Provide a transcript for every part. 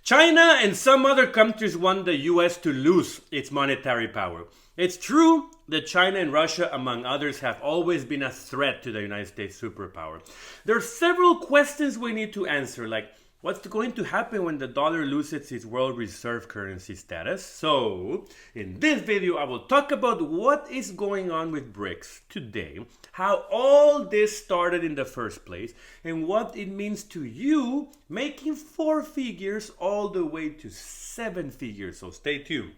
China and some other countries want the US to lose its monetary power. It's true that China and Russia, among others, have always been a threat to the United States superpower. There are several questions we need to answer, like what's going to happen when the dollar loses its world reserve currency status? So, in this video, I will talk about what is going on with BRICS today, how all this started in the first place, and what it means to you making 4 figures all the way to 7 figures. So stay tuned.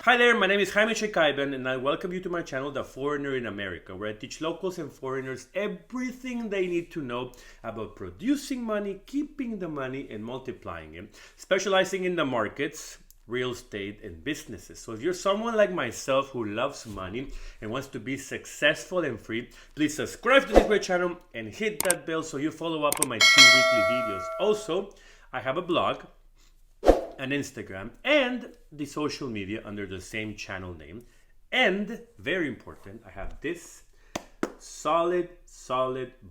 Hi there, my name is Jaime Shekaiban and I welcome you to my channel, The Foreigner in America, where I teach locals and foreigners everything they need to know about producing money, keeping the money, and multiplying it, specializing in the markets, real estate, and businesses. So if you're someone like myself who loves money and wants to be successful and free, please subscribe to this great channel and hit that bell so you follow up on my 2 weekly videos. Also, I have a blog, an Instagram, and the social media under the same channel name. And very important, I have this solid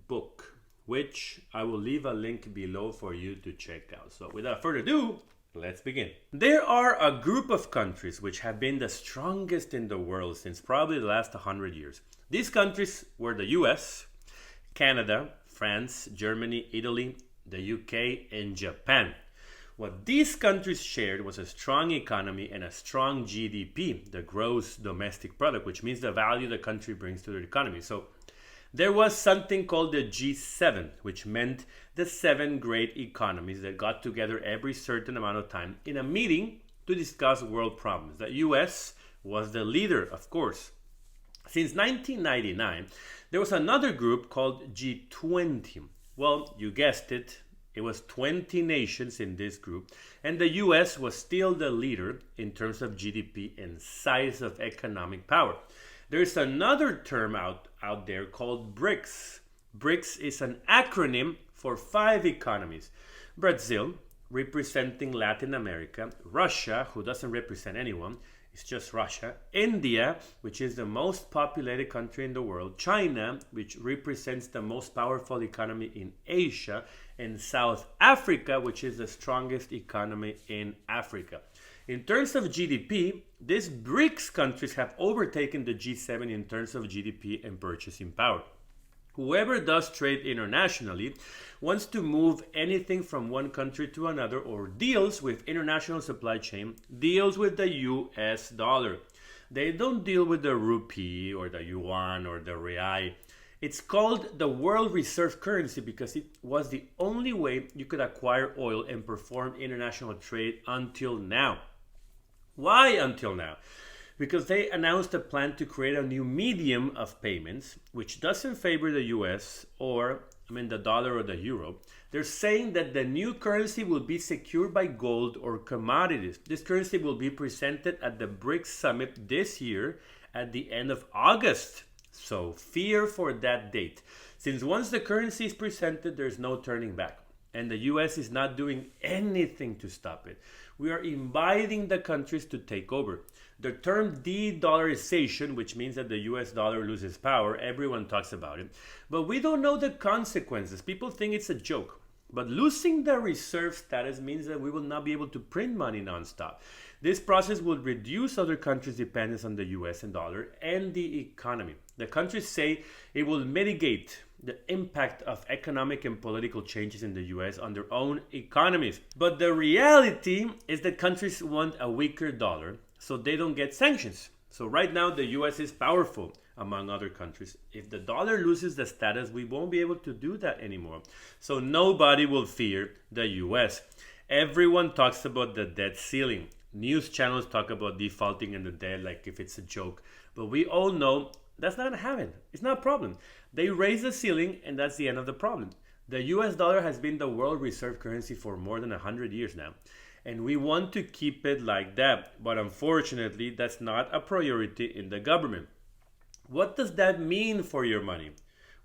book, which I will leave a link below for you to check out. So without further ado, let's begin. There are a group of countries which have been the strongest in the world since probably the last 100 years. These countries were the US, Canada, France, Germany, Italy, the UK, and Japan. What these countries shared was a strong economy and a strong GDP, the gross domestic product, which means the value the country brings to their economy. So there was something called the G7, which meant the 7 great economies that got together every certain amount of time in a meeting to discuss world problems. The US was the leader, of course. Since 1999, there was another group called G20. Well, you guessed it. It was 20 nations in this group, and the US was still the leader in terms of GDP and size of economic power. There is another term out there called BRICS. BRICS is an acronym for 5 economies. Brazil, representing Latin America; Russia, who doesn't represent anyone, it's just Russia; India, which is the most populated country in the world; China, which represents the most powerful economy in Asia; and South Africa, which is the strongest economy in Africa. In terms of GDP, these BRICS countries have overtaken the G7 in terms of GDP and purchasing power. Whoever does trade internationally wants to move anything from one country to another or deals with international supply chain, deals with the US dollar. They don't deal with the rupee or the yuan or the real. It's called the world reserve currency because it was the only way you could acquire oil and perform international trade until now. Why until now? Because they announced a plan to create a new medium of payments, which doesn't favor the US or, the dollar or the euro. They're saying that the new currency will be secured by gold or commodities. This currency will be presented at the BRICS summit this year at the end of August. So fear for that date. Since once the currency is presented, there's no turning back. And the US is not doing anything to stop it. We are inviting the countries to take over. The term de-dollarization, which means that the US dollar loses power, everyone talks about it. But we don't know the consequences. People think it's a joke. But losing the reserve status means that we will not be able to print money nonstop. This process will reduce other countries' dependence on the US and dollar and the economy. The countries say it will mitigate the impact of economic and political changes in the US on their own economies. But the reality is that countries want a weaker dollar so they don't get sanctions. So right now the US is powerful among other countries. If the dollar loses the status, we won't be able to do that anymore. So nobody will fear the US. Everyone talks about the debt ceiling. News channels talk about defaulting in the debt like if it's a joke. But we all know that's not going to happen. It's not a problem. They raise the ceiling and that's the end of the problem. The US dollar has been the world reserve currency for more than 100 years now. And we want to keep it like that. But unfortunately, that's not a priority in the government. What does that mean for your money?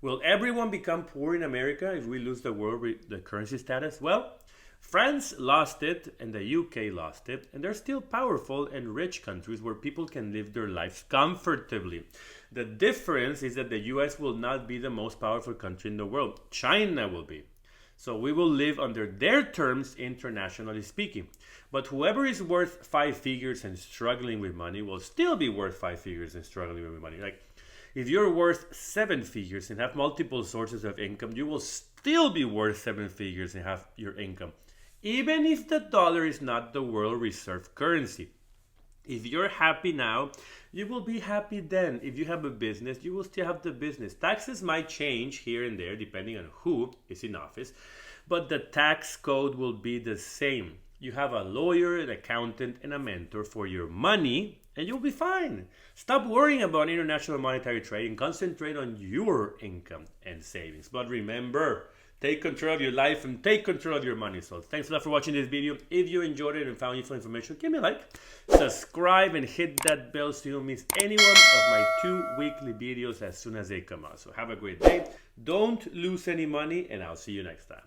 Will everyone become poor in America if we lose the currency status? Well, France lost it and the UK lost it, and they're still powerful and rich countries where people can live their lives comfortably. The difference is that the US will not be the most powerful country in the world. China will be. So we will live under their terms, internationally speaking. But whoever is worth 5 figures and struggling with money will still be worth 5 figures and struggling with money. Like, if you're worth 7 figures and have multiple sources of income, you will still be worth 7 figures and have your income, even if the dollar is not the world reserve currency. If you're happy now, you will be happy then. If you have a business, you will still have the business. Taxes might change here and there depending on who is in office, but the tax code will be the same. You have a lawyer, an accountant, and a mentor for your money, and you'll be fine. Stop worrying about international monetary trade and concentrate on your income and savings. But remember, take control of your life and take control of your money. So thanks a lot for watching this video. If you enjoyed it and found useful information, give me a like, subscribe, and hit that bell so you don't miss any one of my 2 weekly videos as soon as they come out. So have a great day. Don't lose any money, and I'll see you next time.